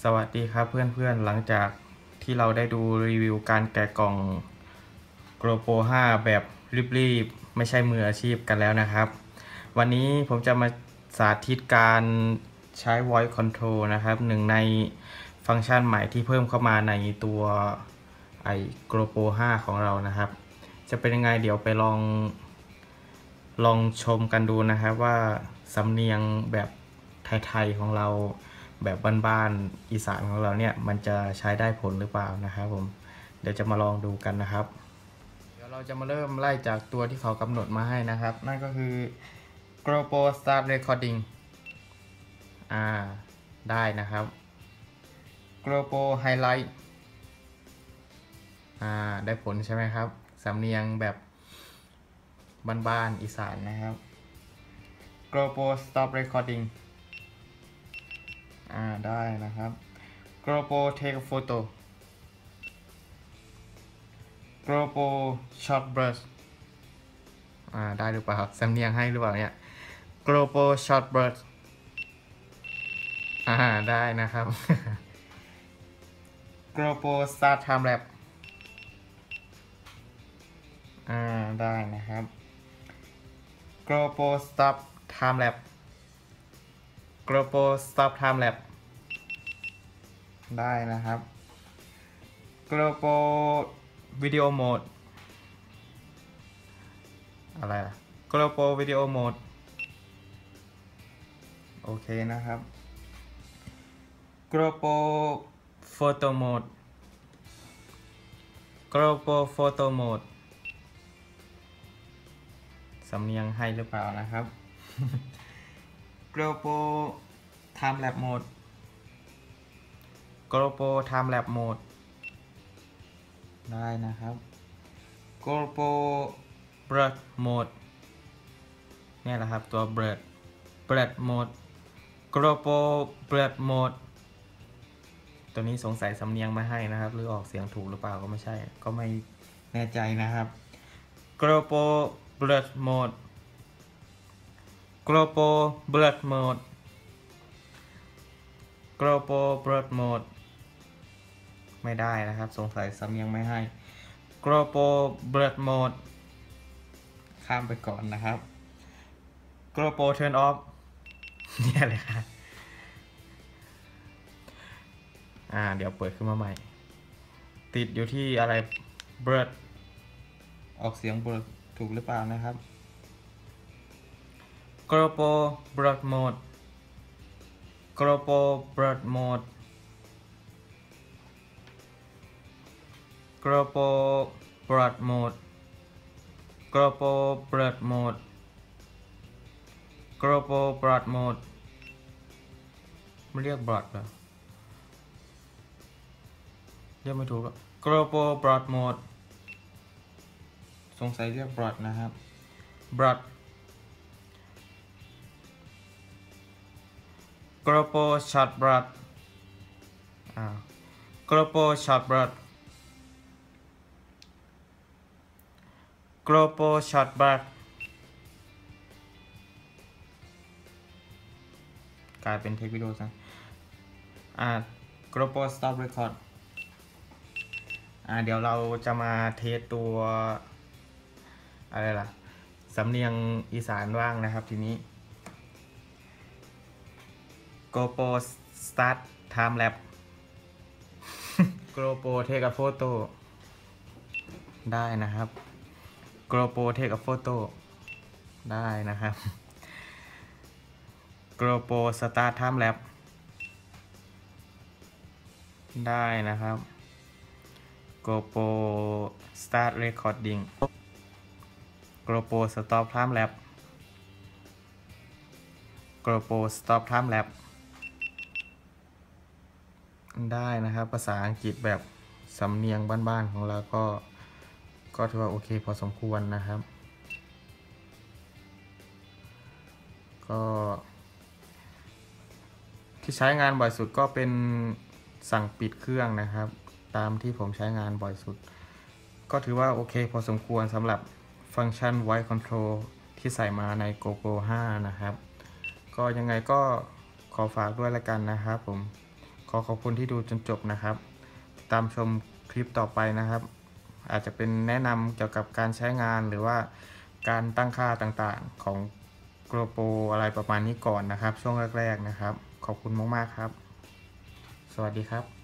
สวัสดีครับเพื่อนๆหลังจากที่เราได้ดูรีวิวการแกะกล่อง GoPro 5 แบบรีบๆไม่ใช่มืออาชีพกันแล้วนะครับวันนี้ผมจะมาสาธิตการใช้ Voice Control นะครับหนึ่งในฟังก์ชันใหม่ที่เพิ่มเข้ามาในตัวGoPro 5 ของเรานะครับจะเป็นยังไงเดี๋ยวไปลองชมกันดูนะครับว่าสำเนียงแบบไทยๆของเราแบบบ้านๆอีสานของเราเนี่ยมันจะใช้ได้ผลหรือเปล่านะครับผมเดี๋ยวจะมาลองดูกันนะครับเดี๋ยวเราจะมาเริ่มไล่จากตัวที่เขากำหนดมาให้นะครับนั่นก็คือ GoPro Start Recording ได้นะครับ GoPro Highlight ได้ผลใช่ไหมครับสำเนียงแบบบ้านๆอีสานนะครับ GoPro Stop Recording ได้นะครับ GoPro Take a Photo GoPro Shot Burst ได้หรือเปล่าครับสำเนียงให้หรือเปล่าเนี่ย GoPro Shot Burst ได้นะครับ GoPro Start Time Lapse ได้นะครับ GoPro Stop Time Lapse GoPro Stop Time Lapse ได้นะครับ GoPro Video Mode อะไรล่ะ GoPro Video Mode โอเคนะครับ GoPro Photo Mode GoPro Photo Mode สำเนียงให้หรือเปล่านะครับ GoPro Time Lapse Mode GoPro Time Lapse Mode ได้นะครับ GoPro Blur Mode เนี่ยแหละครับตัว Blur Mode GoPro Blur Mode ตัวนี้สงสัยสำเนียงมาให้นะครับหรือออกเสียงถูกหรือเปล่าก็ไม่ใช่ก็ไม่แน่ใจนะครับ GoPro Blur Mode GoPro Blur Mode GoPro Blur Mode ไม่ได้นะครับสงสัยสำเนียงไม่ให้ GoPro Blur Mode ข้ามไปก่อนนะครับ GoPro Turn Off เนี่ยเลยครับเดี๋ยวเปิดขึ้นมาใหม่ติดอยู่ที่อะไร Blur ออกเสียง Blur ถูกหรือเปล่านะครับ GoPro Blur Mode GoPro Blur Mode GoPro Blur Mode GoPro Blur Mode GoPro Blur Mode ไม่เรียก Blur เหรอเรียกไม่ถูก GoPro Blur Mode สงสัยเรียก Blur นะครับ Blur GoPro Shot Blur GoPro Shot Blur GoPro Shot Blur กลายเป็นเทควิดีโอซะGoPro Stop Record เดี๋ยวเราจะมาเทสตัวอะไรล่ะสำเนียงอีสานว่างนะครับทีนี้ GoPro Start Time Lapse GoPro Take a Photo ได้นะครับ GoPro Take a Photo ได้นะครับ GoPro Start Time Lapse ได้นะครับ GoPro Start Recording GoPro Stop Time Lapse GoPro Stop Time Lapse ได้นะครับภาษาอังกฤษแบบสำเนียงบ้านๆของเราก็ถือว่าโอเคพอสมควรนะครับก็ที่ใช้งานบ่อยสุดก็เป็นสั่งปิดเครื่องนะครับตามที่ผมใช้งานบ่อยสุดก็ถือว่าโอเคพอสมควรสำหรับฟังก์ชัน Voice Control ที่ใส่มาใน GoPro 5 นะครับก็ยังไงก็ขอฝากด้วยละกันนะครับผม ขอขอบคุณที่ดูจนจบนะครับตามชมคลิปต่อไปนะครับอาจจะเป็นแนะนำเกี่ยวกับการใช้งานหรือว่าการตั้งค่าต่างๆของ GoPro อะไรประมาณนี้ก่อนนะครับช่วงแรกๆนะครับขอบคุณมากๆครับสวัสดีครับ